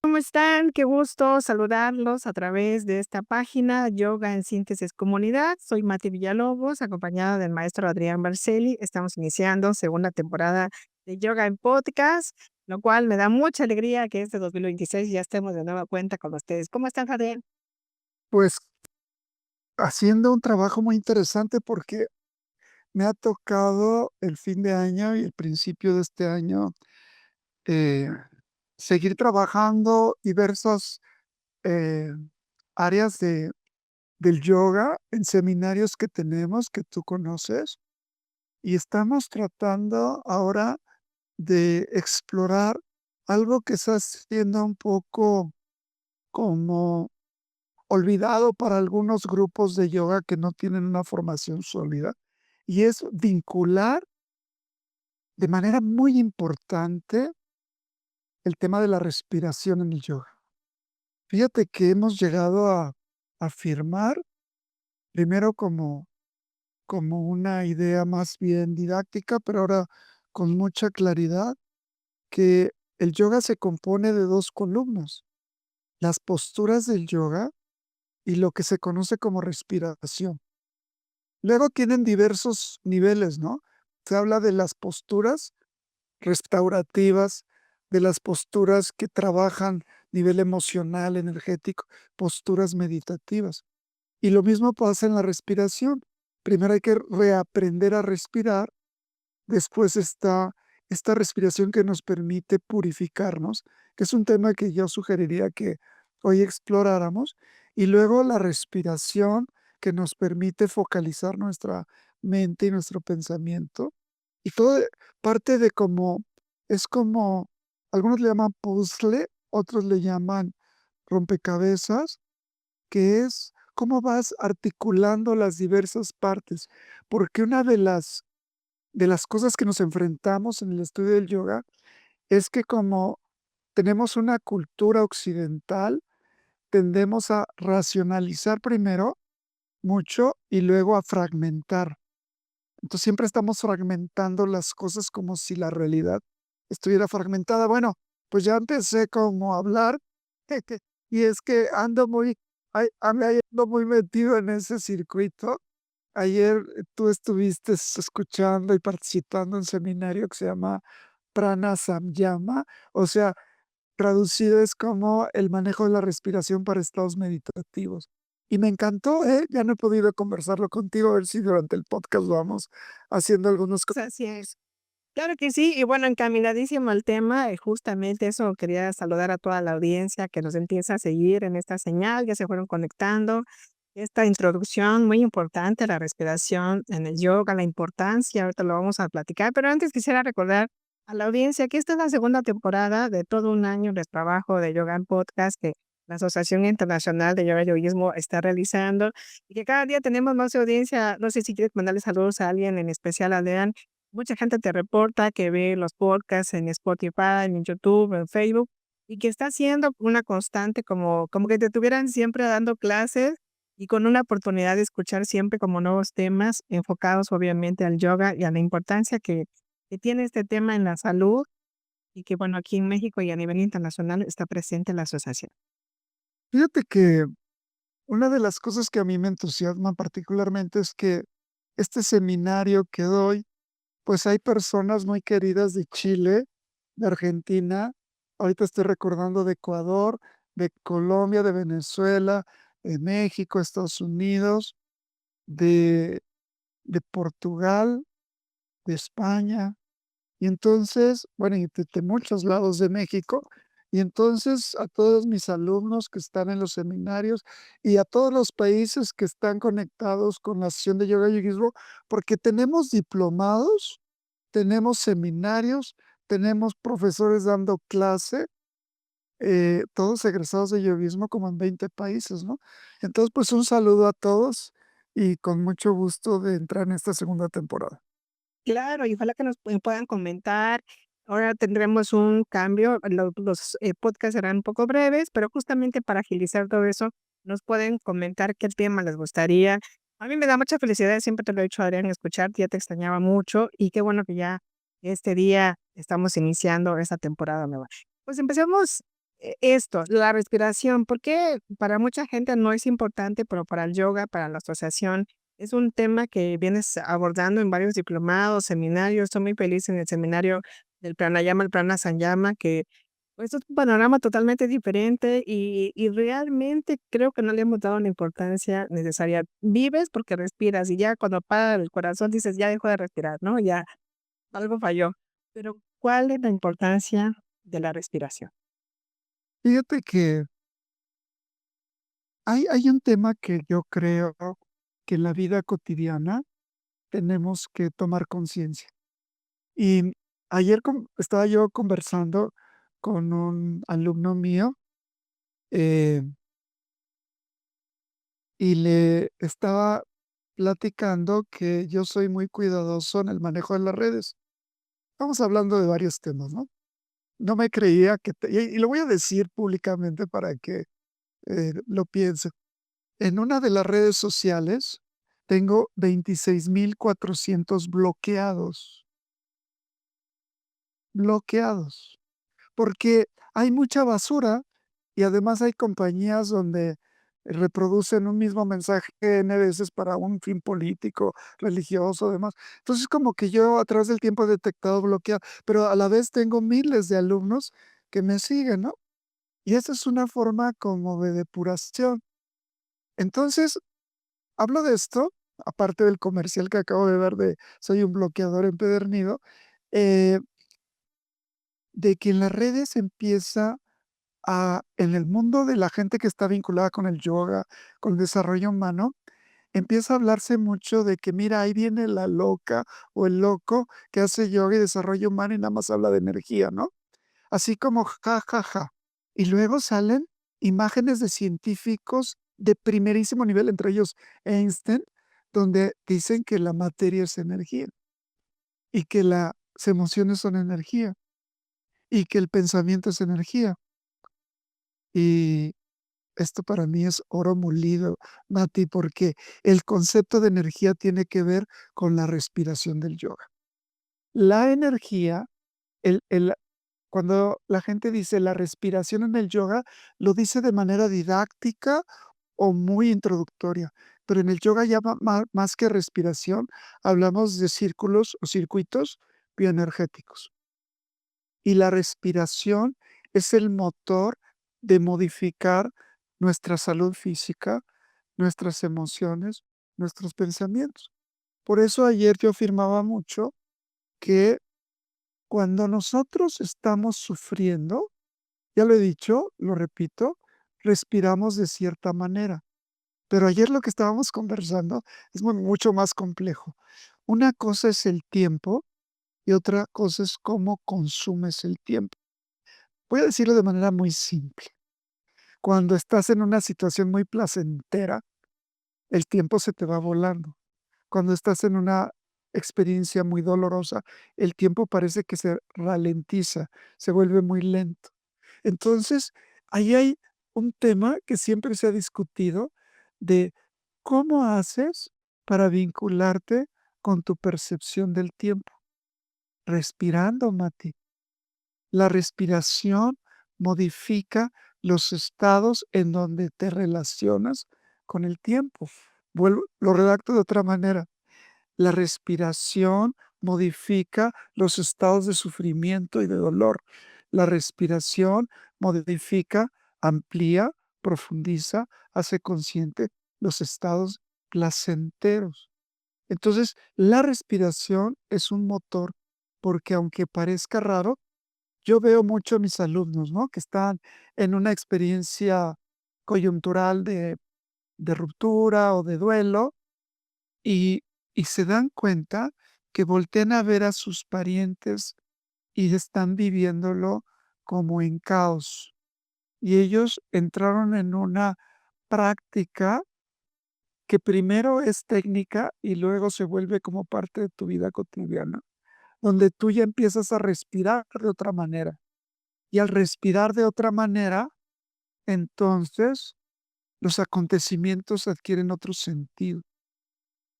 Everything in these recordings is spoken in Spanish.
¿Cómo están? Qué gusto saludarlos a través de esta página Yoga en Síntesis Comunidad. Soy Mati Villalobos, acompañada del maestro Adrián Barceli. Estamos iniciando segunda temporada de Yoga en Podcast, lo cual me da mucha alegría que este 2026 ya estemos de nueva cuenta con ustedes. ¿Cómo están, Javier? Pues, haciendo un trabajo muy interesante porque me ha tocado el fin de año y el principio de este año, eh, seguir trabajando diversas, eh, áreas del yoga en seminarios que tenemos, que tú conoces, y estamos tratando ahora de explorar algo que está siendo un poco como olvidado para algunos grupos de yoga que no tienen una formación sólida, y es vincular de manera muy importante el tema de la respiración en el yoga. Fíjate que hemos llegado a afirmar, primero como una idea más bien didáctica, pero ahora con mucha claridad, que el yoga se compone de 2 columnas, las posturas del yoga y lo que se conoce como respiración. Luego tienen diversos niveles, ¿no? Se habla de las posturas restaurativas, de las posturas que trabajan nivel emocional, energético, posturas meditativas. Y lo mismo pasa en la respiración. Primero hay que reaprender a respirar, después está esta respiración que nos permite purificarnos, que es un tema que yo sugeriría que hoy exploráramos, y luego la respiración que nos permite focalizar nuestra mente y nuestro pensamiento. Y todo parte de como es como, algunos le llaman puzzle, otros le llaman rompecabezas, que es cómo vas articulando las diversas partes, porque una de las cosas que nos enfrentamos en el estudio del yoga es que como tenemos una cultura occidental, tendemos a racionalizar primero mucho y luego a fragmentar. Entonces siempre estamos fragmentando las cosas como si la realidad estuviera fragmentada. Bueno, pues ya empecé como a hablar y es que ando muy metido en ese circuito. Ayer tú estuviste escuchando y participando en un seminario que se llama Prana Samyama, o sea, traducido es como el manejo de la respiración para estados meditativos. Y me encantó, ¿eh? Ya no he podido conversarlo contigo, a ver si durante el podcast vamos haciendo algunos Pues así es. Claro que sí, y bueno, encaminadísimo al tema, justamente eso quería saludar a toda la audiencia que nos empieza a seguir en esta señal, ya se fueron conectando. Esta introducción muy importante, la respiración en el yoga, la importancia, ahorita lo vamos a platicar, pero antes quisiera recordar a la audiencia que esta es la segunda temporada de todo un año de trabajo de Yoga en Podcast que la Asociación Internacional de Yoga y Yoguismo está realizando y que cada día tenemos más audiencia. No sé si quieres mandarle saludos a alguien en especial, Adrián. Mucha gente te reporta que ve los podcasts en Spotify, en YouTube, en Facebook, y que está haciendo una constante como que te estuvieran siempre dando clases y con una oportunidad de escuchar siempre como nuevos temas enfocados obviamente al yoga y a la importancia que tiene este tema en la salud y que bueno, aquí en México y a nivel internacional está presente la asociación. fíjate que una de las cosas que a mí me entusiasma particularmente es que este seminario que doy, pues hay personas muy queridas de Chile, de Argentina, ahorita estoy recordando de Ecuador, de Colombia, de Venezuela, de México, Estados Unidos, de Portugal, de España, y entonces, bueno, y de muchos lados de México. Y entonces a todos mis alumnos que están en los seminarios y a todos los países que están conectados con la sesión de yoga y yoguismo, porque tenemos diplomados, tenemos seminarios, tenemos profesores dando clase, todos egresados de yoguismo como en 20 países, ¿no? Entonces, pues un saludo a todos y con mucho gusto de entrar en esta segunda temporada. Claro, y ojalá que nos puedan comentar. Ahora tendremos un cambio, los podcasts serán un poco breves, pero justamente para agilizar todo eso, nos pueden comentar qué tema les gustaría. A mí me da mucha felicidad, siempre te lo he dicho, Adrián, escucharte, ya te extrañaba mucho y qué bueno que ya este día estamos iniciando esta temporada nueva. Pues empecemos esto, la respiración, porque para mucha gente no es importante, pero para el yoga, para la asociación, es un tema que vienes abordando en varios diplomados, seminarios. Estoy muy feliz en el seminario del pranayama, el prana sanyama, que pues es un panorama totalmente diferente y realmente creo que no le hemos dado la importancia necesaria. Vives porque respiras y ya cuando para el corazón dices, ya dejó de respirar, ¿no? Ya algo falló. Pero, ¿cuál es la importancia de la respiración? Fíjate que hay un tema que yo creo que en la vida cotidiana tenemos que tomar conciencia. Y ayer estaba yo conversando con un alumno mío, eh, y le estaba platicando que yo soy muy cuidadoso en el manejo de las redes. Estamos hablando de varios temas, ¿no? No me creía que y lo voy a decir públicamente para que, lo piense. En una de las redes sociales tengo 26,400 bloqueados, bloqueados. Porque hay mucha basura y además hay compañías donde reproducen un mismo mensaje N veces para un fin político, religioso, demás. Entonces, como que yo a través del tiempo he detectado bloqueo, pero a la vez tengo miles de alumnos que me siguen, ¿no? Y esa es una forma como de depuración. Entonces, hablo de esto, aparte del comercial que acabo de ver de soy un bloqueador empedernido, eh, de que en las redes empieza en el mundo de la gente que está vinculada con el yoga, con el desarrollo humano, empieza a hablarse mucho de que mira, ahí viene la loca o el loco que hace yoga y desarrollo humano y nada más habla de energía, ¿no? Así como ja, ja, ja. Y luego salen imágenes de científicos de primerísimo nivel, entre ellos Einstein, donde dicen que la materia es energía y que las emociones son energía y que el pensamiento es energía. Y esto para mí es oro molido, Mati, porque el concepto de energía tiene que ver con la respiración del yoga. La energía, el cuando la gente dice la respiración en el yoga, lo dice de manera didáctica o muy introductoria, pero en el yoga ya más que respiración, hablamos de círculos o circuitos bioenergéticos. Y la respiración es el motor de modificar nuestra salud física, nuestras emociones, nuestros pensamientos. Por eso ayer yo afirmaba mucho que cuando nosotros estamos sufriendo, ya lo he dicho, lo repito, respiramos de cierta manera. Pero ayer lo que estábamos conversando es mucho más complejo. Una cosa es el tiempo y otra cosa es cómo consumes el tiempo. Voy a decirlo de manera muy simple. Cuando estás en una situación muy placentera, el tiempo se te va volando. Cuando estás en una experiencia muy dolorosa, el tiempo parece que se ralentiza, se vuelve muy lento. Entonces, ahí hay un tema que siempre se ha discutido de cómo haces para vincularte con tu percepción del tiempo. Respirando, Mati. La respiración modifica los estados en donde te relacionas con el tiempo. Lo redacto de otra manera. La respiración modifica los estados de sufrimiento y de dolor. La respiración modifica, amplía, profundiza, hace consciente los estados placenteros. Entonces, la respiración es un motor porque aunque parezca raro, yo veo mucho a mis alumnos, ¿no? Que están en una experiencia coyuntural de ruptura o de duelo y, y se dan cuenta que voltean a ver a sus parientes y están viviéndolo como en caos. Y ellos entraron en una práctica que primero es técnica y luego se vuelve como parte de tu vida cotidiana, donde tú ya empiezas a respirar de otra manera. Y al respirar de otra manera, entonces los acontecimientos adquieren otro sentido.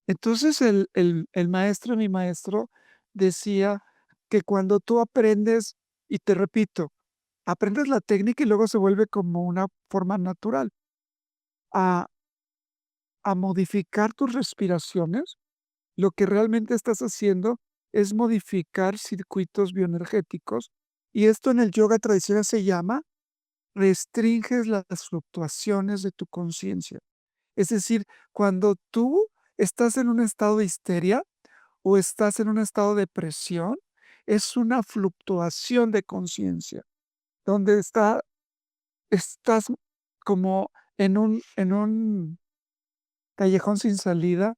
Entonces el maestro, mi maestro, decía que cuando tú aprendes, y te repito, aprendes la técnica y luego se vuelve como una forma natural. A a modificar tus respiraciones, lo que realmente estás haciendo es modificar circuitos bioenergéticos, y esto en el yoga tradicional se llama restringes las fluctuaciones de tu conciencia. Es decir, cuando tú estás en un estado de histeria o estás en un estado de presión, es una fluctuación de conciencia, donde estás como en un callejón sin salida,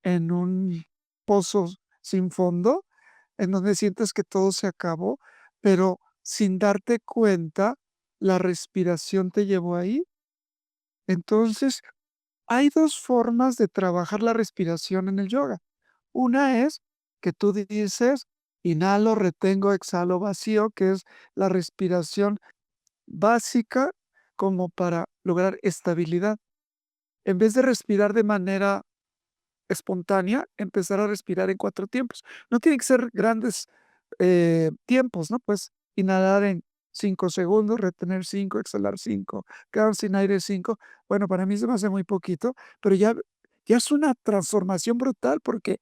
en un pozo sin fondo, en donde sientes que todo se acabó, pero sin darte cuenta, la respiración te llevó ahí. Entonces, hay 2 formas de trabajar la respiración en el yoga. Una es que tú dices: "Inhalo, retengo, exhalo, vacío", que es la respiración básica como para lograr estabilidad. En vez de respirar de manera espontánea, empezar a respirar en 4 tiempos. No tienen que ser grandes, tiempos, ¿no? Pues, inhalar en 5 segundos, retener 5, exhalar 5, quedar sin aire 5. Bueno, para mí se me hace muy poquito, pero ya es una transformación brutal, porque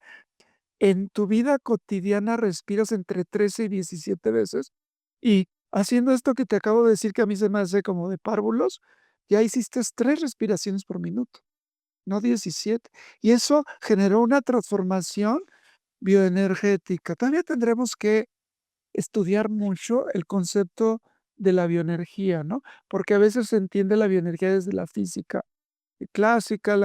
en tu vida cotidiana respiras entre 13 y 17 veces, y haciendo esto que te acabo de decir, que a mí se me hace como de párvulos, ya hiciste 3 respiraciones por minuto, no 17. Y eso generó una transformación bioenergética. Todavía tendremos que estudiar mucho el concepto de la bioenergía, ¿no? Porque a veces se entiende la bioenergía desde la física clásica,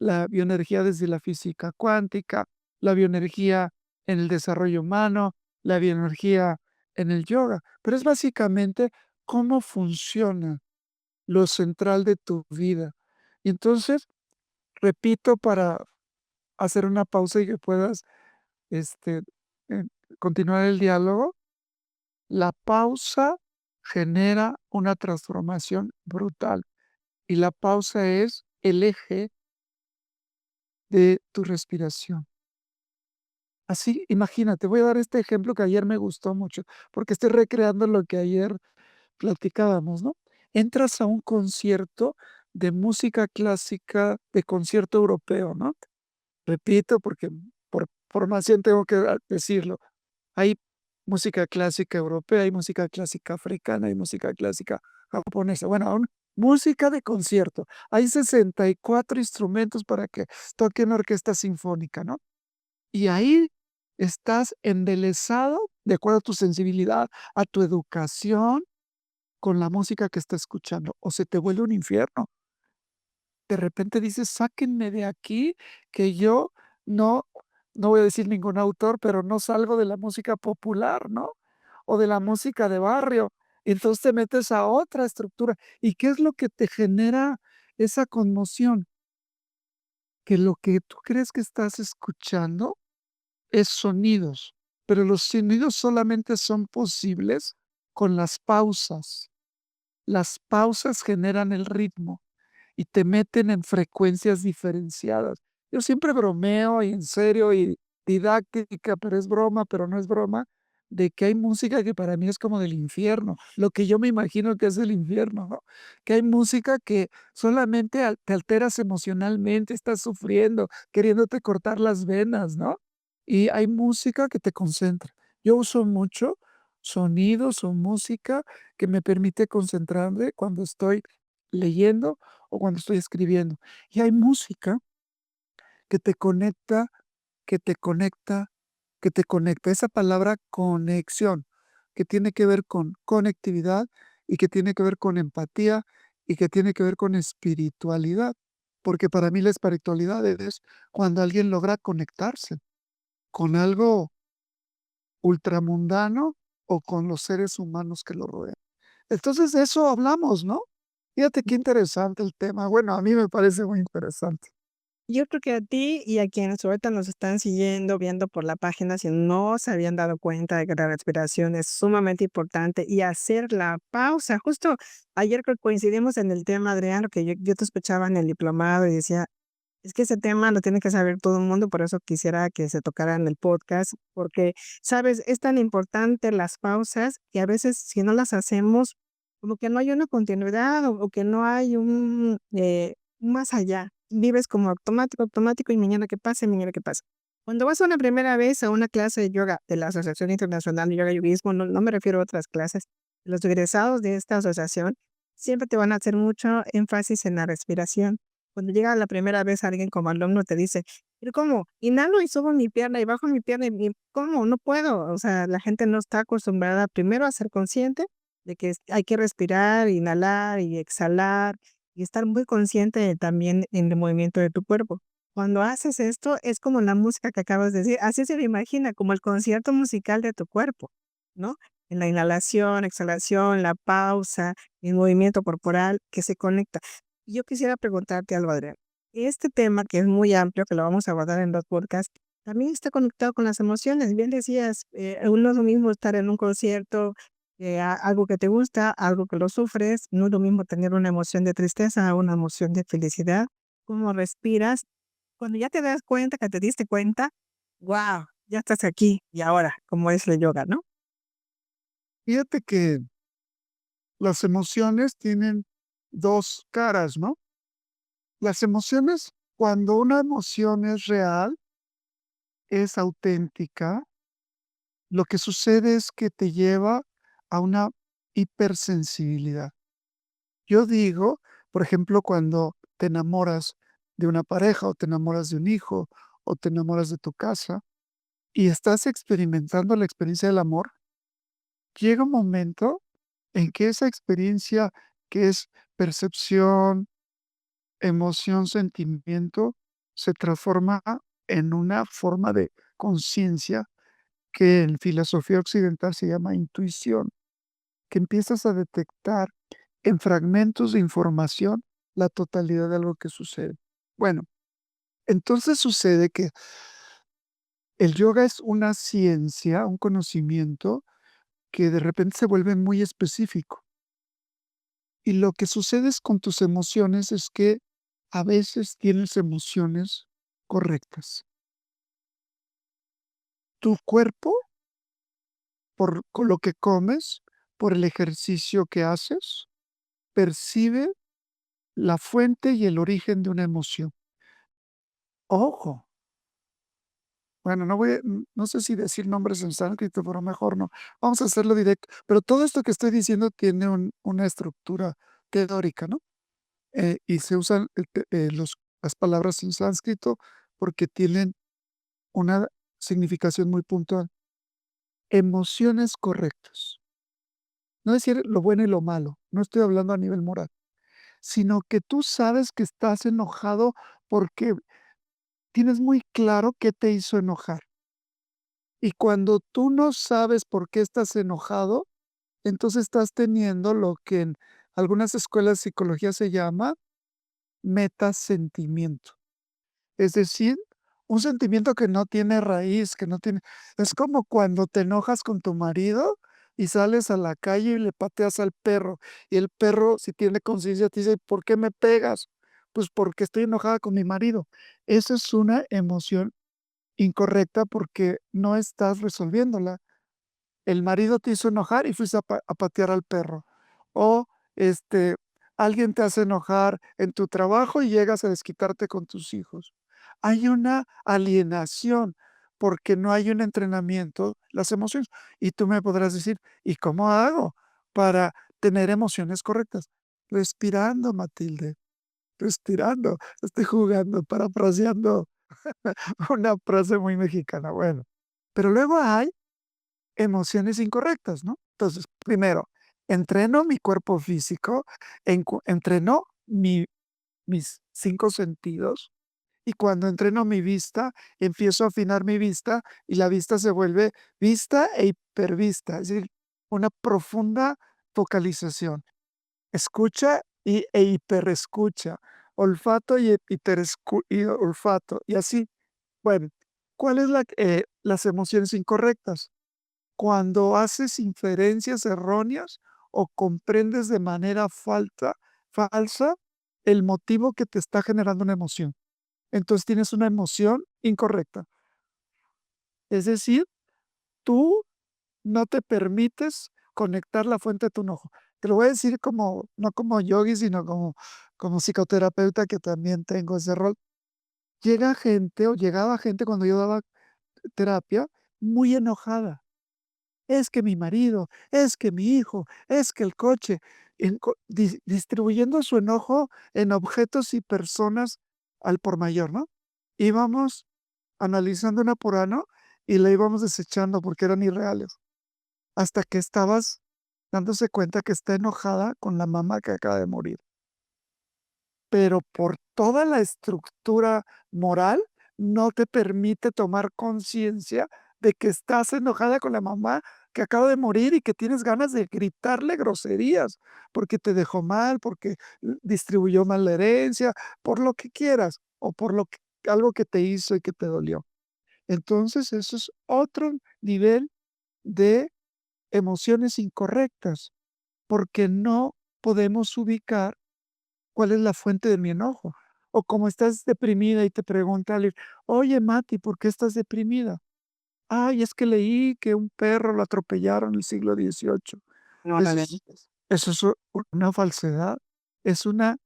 la bioenergía desde la física cuántica, la bioenergía en el desarrollo humano, la bioenergía en el yoga, pero es básicamente cómo funciona lo central de tu vida. Y entonces, repito, para hacer una pausa y que puedas, este, eh, continuar el diálogo, la pausa genera una transformación brutal, y la pausa es el eje de tu respiración. Así, imagínate, voy a dar este ejemplo que ayer me gustó mucho, porque estoy recreando lo que ayer platicábamos, ¿no? Entras a un concierto de música clásica, de concierto europeo, ¿no? Repito, porque por formación tengo que decirlo. Hay música clásica europea, hay música clásica africana, hay música clásica japonesa. Bueno, aún música de concierto. Hay 64 instrumentos para que toque una orquesta sinfónica, ¿no? Y ahí estás embelesado de acuerdo a tu sensibilidad, a tu educación, con la música que estás escuchando, o se te vuelve un infierno. De repente dices: "Sáquenme de aquí, que yo no", no voy a decir ningún autor, pero no salgo de la música popular, ¿no? O de la música de barrio. Y entonces te metes a otra estructura. ¿Y qué es lo que te genera esa conmoción? Que lo que tú crees que estás escuchando es sonidos, pero los sonidos solamente son posibles con las pausas. Las pausas generan el ritmo y te meten en frecuencias diferenciadas. Yo siempre bromeo y en serio y didáctica, pero es broma, pero no es broma, de que hay música que para mí es como del infierno, lo que yo me imagino que es el infierno, ¿no? Que hay música que solamente te alteras emocionalmente, estás sufriendo, queriéndote cortar las venas, ¿no? Y hay música que te concentra. Yo uso mucho sonidos o música que me permite concentrarme cuando estoy leyendo o cuando estoy escribiendo. Y hay música que te conecta, que te conecta, que te conecta. Esa palabra conexión, que tiene que ver con conectividad y que tiene que ver con empatía y que tiene que ver con espiritualidad. Porque para mí la espiritualidad es cuando alguien logra conectarse con algo ultramundano o con los seres humanos que lo rodean. Entonces de eso hablamos, ¿no? Fíjate qué interesante el tema. Bueno, a mí me parece muy interesante. Yo creo que a ti y a quienes ahorita nos están siguiendo, viendo por la página, si no se habían dado cuenta de que la respiración es sumamente importante y hacer la pausa. Justo ayer que coincidimos en el tema, Adrián, que yo te escuchaba en el diplomado y decía, es que ese tema lo tiene que saber todo el mundo, por eso quisiera que se tocara en el podcast, porque, sabes, es tan importante las pausas que a veces si no las hacemos como que no hay una continuidad o que no hay un más allá. Vives como automático, automático y mañana que pase, mañana que pase. Cuando vas una primera vez a una clase de yoga de la Asociación Internacional de Yoga y Yoguismo, no me refiero a otras clases, los egresados de esta asociación siempre te van a hacer mucho énfasis en la respiración. Cuando llega la primera vez alguien como alumno te dice: "¿Pero cómo? Inhalo y subo mi pierna y bajo mi pierna y ¿cómo? No puedo". O sea, la gente no está acostumbrada primero a ser consciente de que hay que respirar, inhalar y exhalar y estar muy consciente también en el movimiento de tu cuerpo. Cuando haces esto, es como la música que acabas de decir, así se me imagina, como el concierto musical de tu cuerpo, ¿no? En la inhalación, exhalación, la pausa, el movimiento corporal que se conecta. Yo quisiera preguntarte algo, Adrián. Este tema, que es muy amplio, que lo vamos a abordar en 2 podcasts, también está conectado con las emociones. Bien decías, no es lo mismo estar en un concierto, algo que te gusta, algo que lo sufres, no es lo mismo tener una emoción de tristeza a una emoción de felicidad. ¿Cómo respiras? Cuando ya te das cuenta que te diste cuenta, guau, ya estás aquí y ahora, como es el yoga, ¿no? Fíjate que las emociones tienen 2 caras, ¿no? Las emociones, cuando una emoción es real, es auténtica, lo que sucede es que te lleva a una hipersensibilidad. Yo digo, por ejemplo, cuando te enamoras de una pareja, o te enamoras de un hijo, o te enamoras de tu casa, y estás experimentando la experiencia del amor, llega un momento en que esa experiencia que es percepción, emoción, sentimiento, se transforma en una forma de conciencia que en filosofía occidental se llama intuición, que empiezas a detectar en fragmentos de información la totalidad de algo que sucede. Bueno, entonces sucede que el yoga es una ciencia, un conocimiento que de repente se vuelve muy específico. Y lo que sucede es con tus emociones es que a veces tienes emociones correctas. Tu cuerpo, por con lo que comes, por el ejercicio que haces, percibe la fuente y el origen de una emoción. Ojo, bueno, no sé si decir nombres en sánscrito, pero mejor no. Vamos a hacerlo directo. Pero todo esto que estoy diciendo tiene una estructura teórica, ¿no? Y se usan las palabras en sánscrito porque tienen una significación muy puntual. Emociones correctas. No decir lo bueno y lo malo, no estoy hablando a nivel moral, sino que tú sabes que estás enojado porque tienes muy claro qué te hizo enojar. Y cuando tú no sabes por qué estás enojado, entonces estás teniendo lo que en algunas escuelas de psicología se llama metasentimiento. Es decir, un sentimiento que no tiene raíz, que no tiene es como cuando te enojas con tu marido y sales a la calle y le pateas al perro, y el perro, si tiene conciencia, te dice: "¿Por qué me pegas?". "Pues porque estoy enojada con mi marido". Esa es una emoción incorrecta porque no estás resolviéndola. El marido te hizo enojar y fuiste a patear al perro. O, este, alguien te hace enojar en tu trabajo y llegas a desquitarte con tus hijos. Hay una alienación, porque no hay un entrenamiento, las emociones. Y tú me podrás decir: "¿Y cómo hago para tener emociones correctas?". Respirando, Matilde, respirando. Estoy jugando, parafraseando una frase muy mexicana, bueno. Pero luego hay emociones incorrectas, ¿no? Entonces, primero, entreno mi cuerpo físico, entreno mis 5 sentidos, y cuando entreno mi vista, empiezo a afinar mi vista, y la vista se vuelve vista e hipervista, es decir, una profunda focalización. Escucha e hiperescucha, olfato y olfato, y así. Bueno, ¿cuál es las emociones incorrectas? Cuando haces inferencias erróneas o comprendes de manera falsa el motivo que te está generando una emoción. Entonces tienes una emoción incorrecta. Es decir, tú no te permites conectar la fuente de tu enojo. te lo voy a decir como, no como yogi, sino como psicoterapeuta, que también tengo ese rol. Llega gente, o llegaba gente cuando yo daba terapia, muy enojada. Es que mi marido, es que mi hijo, es que el coche, distribuyendo su enojo en objetos y personas al por mayor, ¿no? Íbamos analizando una por ano y la íbamos desechando porque eran irreales, hasta que estabas dándose cuenta que está enojada con la mamá que acaba de morir. Pero por toda la estructura moral, no te permite tomar conciencia de que estás enojada con la mamá que acaba de morir y que tienes ganas de gritarle groserías, porque te dejó mal, porque distribuyó mal la herencia, por lo que quieras, o por lo que algo que te hizo y que te dolió. Entonces, eso es otro nivel de emociones incorrectas, porque no podemos ubicar cuál es la fuente de mi enojo. O como estás deprimida y te pregunta alguien: "Oye, Mati, ¿por qué estás deprimida?". "Ay, es que leí que un perro lo atropellaron en el siglo XVIII". Eso Órale. es una falsedad, es una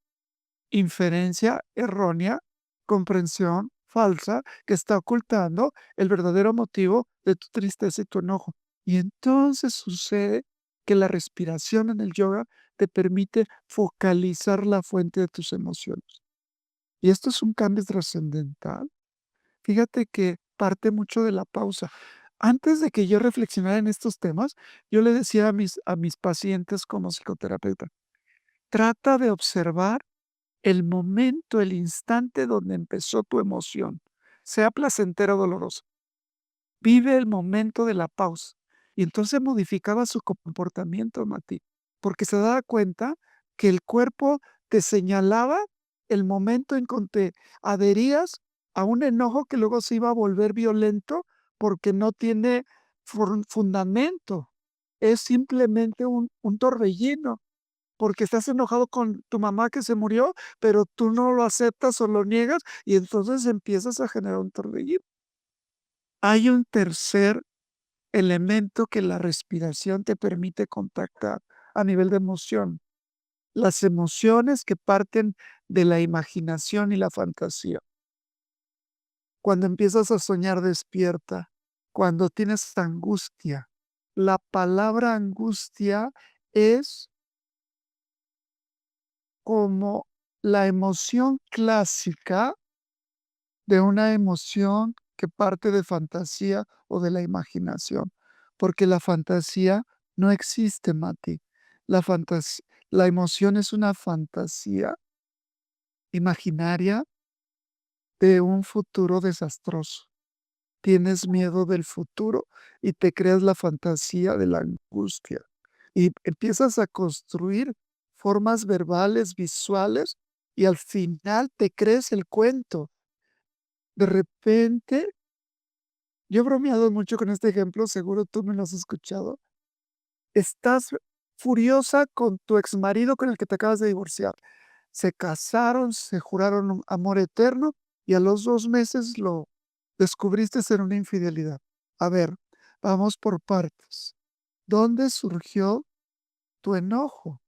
inferencia errónea, comprensión falsa, que está ocultando el verdadero motivo de tu tristeza y tu enojo. Y entonces sucede que la respiración en el yoga te permite focalizar la fuente de tus emociones. Y esto es un cambio trascendental. Fíjate que parte mucho de la pausa. Antes de que yo reflexionara en estos temas, yo le decía a mis pacientes como psicoterapeuta: trata de observar el momento, el instante donde empezó tu emoción, sea placentera o dolorosa. Vive el momento de la pausa. Y entonces modificaba su comportamiento, Mati, porque se daba cuenta que el cuerpo te señalaba el momento en que te adherías a un enojo que luego se iba a volver violento porque no tiene fundamento. Es simplemente un torbellino porque estás enojado con tu mamá que se murió, pero tú no lo aceptas o lo niegas, y entonces empiezas a generar un torbellino. Hay un tercer elemento que la respiración te permite contactar a nivel de emoción. Las emociones que parten de la imaginación y la fantasía. Cuando empiezas a soñar despierta, cuando tienes angustia. La palabra angustia es como la emoción clásica de una emoción que parte de fantasía o de la imaginación, porque la fantasía no existe, Mati. La emoción es una fantasía imaginaria de un futuro desastroso. Tienes miedo del futuro y te creas la fantasía de la angustia. Y empiezas a construir formas verbales, visuales, y al final te crees el cuento. De repente, yo he bromeado mucho con este ejemplo, seguro tú me lo has escuchado. Estás furiosa con tu exmarido con el que te acabas de divorciar. Se casaron, se juraron un amor eterno y a los 2 meses lo descubriste en una infidelidad. A ver, vamos por partes. ¿Dónde surgió tu enojo?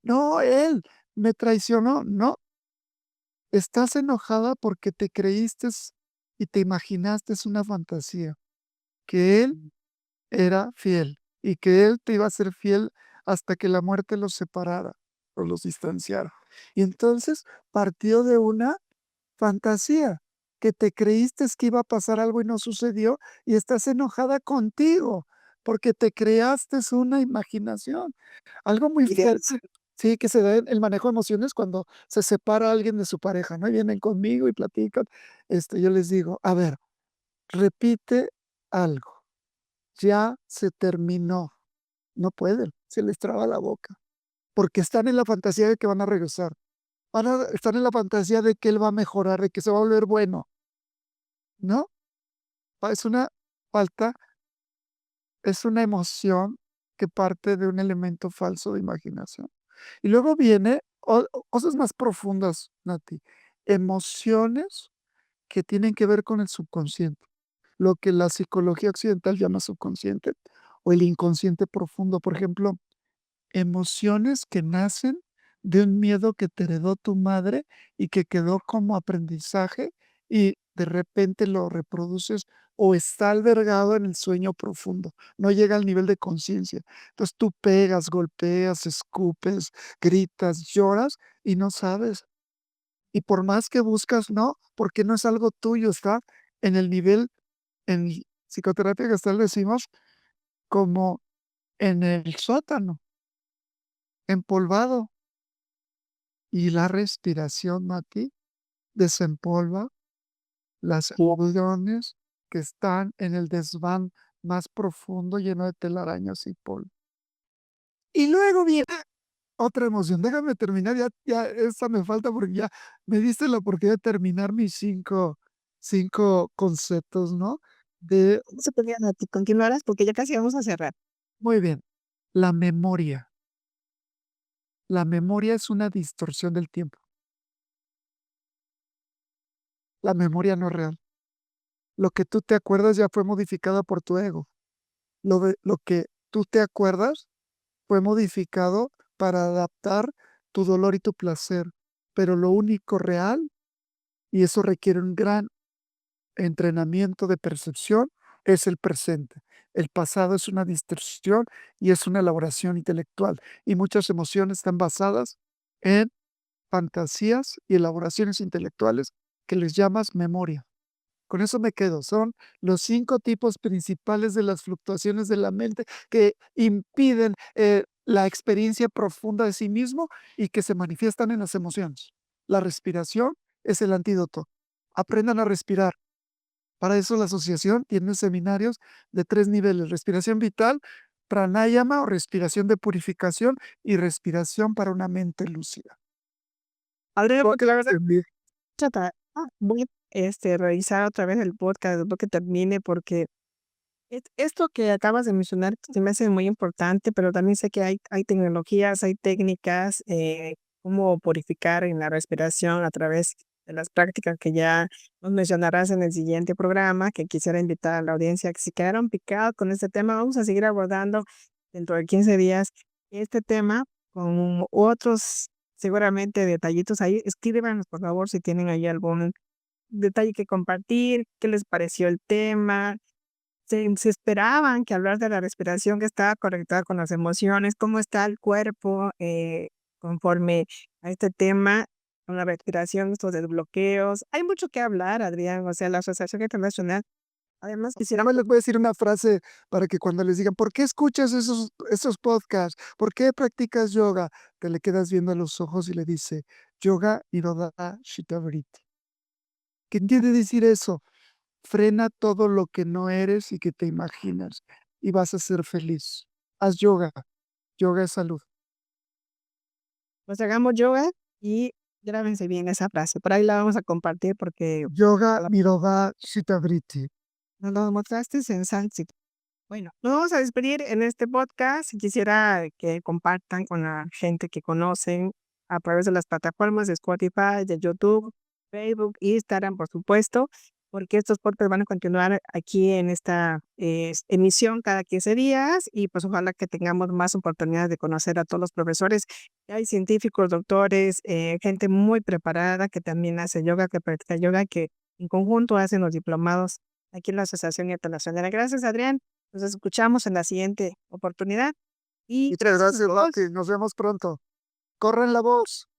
No, él me traicionó. No, estás enojada porque te creíste y te imaginaste una fantasía, que él era fiel y que él te iba a ser fiel hasta que la muerte los separara o los distanciara. Y entonces partió de una fantasía, que te creíste que iba a pasar algo y no sucedió, y estás enojada contigo, porque te creaste una imaginación. Algo muy fuerte, sí, que se da en el manejo de emociones cuando se separa alguien de su pareja, ¿no? Y vienen conmigo y platican, yo les digo: "A ver, repite algo, ya se terminó". No pueden, se les traba la boca, porque están en la fantasía de que van a regresar. Están en la fantasía de que él va a mejorar, de que se va a volver bueno, ¿no? Es una falta, es una emoción que parte de un elemento falso de imaginación. Y luego viene cosas más profundas, Nati, emociones que tienen que ver con el subconsciente, lo que la psicología occidental llama subconsciente o el inconsciente profundo. Por ejemplo, emociones que nacen de un miedo que te heredó tu madre y que quedó como aprendizaje y de repente lo reproduces o está albergado en el sueño profundo, no llega al nivel de conciencia. Entonces tú pegas, golpeas, escupes, gritas, lloras y no sabes. Y por más que buscas, no, porque no es algo tuyo, está en el nivel, en psicoterapia gestal decimos, como en el sótano, empolvado. Y la respiración, Mati, desempolva las emociones que están en el desván más profundo, lleno de telarañas y polvo. Y luego viene otra emoción. Déjame terminar, ya esta me falta porque ya me diste la oportunidad de terminar mis cinco conceptos, ¿no? De No se podía a ti continuarás porque ya casi vamos a cerrar. muy bien, la memoria. La memoria es una distorsión del tiempo. La memoria no es real. Lo que tú te acuerdas ya fue modificado por tu ego. Lo que tú te acuerdas fue modificado para adaptar tu dolor y tu placer, pero lo único real, y eso requiere un gran entrenamiento de percepción, es el presente. El pasado es una distorsión y es una elaboración intelectual, y muchas emociones están basadas en fantasías y elaboraciones intelectuales que les llamas memoria. Con eso me quedo. Son los 5 tipos principales de las fluctuaciones de la mente que impiden, la experiencia profunda de sí mismo y que se manifiestan en las emociones. La respiración es el antídoto. Aprendan a respirar. Para eso la asociación tiene seminarios de 3 niveles: respiración vital, pranayama o respiración de purificación y respiración para una mente lúcida. Adrián, Lo porque la verdad entendí. voy a, revisar otra vez el podcast después que termine, porque esto que acabas de mencionar se me hace muy importante, pero también sé que hay tecnologías, hay técnicas, cómo purificar en la respiración a través de las prácticas que ya nos mencionarás en el siguiente programa, que quisiera invitar a la audiencia que si quedaron picados con este tema, vamos a seguir abordando dentro de 15 días este tema con otros, seguramente detallitos ahí. Escríbanos, por favor, si tienen ahí algún detalle que compartir, qué les pareció el tema, se esperaban que hablar de la respiración que estaba conectada con las emociones, cómo está el cuerpo, conforme a este tema, con la respiración, estos desbloqueos. Hay mucho que hablar, Adrián, o sea, la Asociación Internacional. Además, Nada quisiera más les voy a decir una frase para que cuando les digan: "¿Por qué escuchas esos podcasts? ¿Por qué practicas yoga?", te le quedas viendo a los ojos y le dice: "Yoga Nirodha Shitavriti". ¿Qué quiere decir eso? Frena todo lo que no eres y que te imaginas, y vas a ser feliz. Haz yoga, yoga es salud. pues hagamos yoga y grábense bien esa frase. Por ahí la vamos a compartir porque Yoga Nirodha Shitavriti. nos lo mostraste en sánscrito. Bueno, nos vamos a despedir en este podcast. Quisiera que compartan con la gente que conocen a través de las plataformas de Spotify, de YouTube, Facebook, Instagram, por supuesto, porque estos podcasts van a continuar aquí en esta emisión cada 15 días y pues ojalá que tengamos más oportunidades de conocer a todos los profesores. Hay científicos, doctores, gente muy preparada que también hace yoga, que practica yoga, que en conjunto hacen los diplomados aquí en la Asociación Internacional. Gracias, Adrián. Nos escuchamos en la siguiente oportunidad y Muchas gracias, Mati, nos vemos pronto. Corran la voz.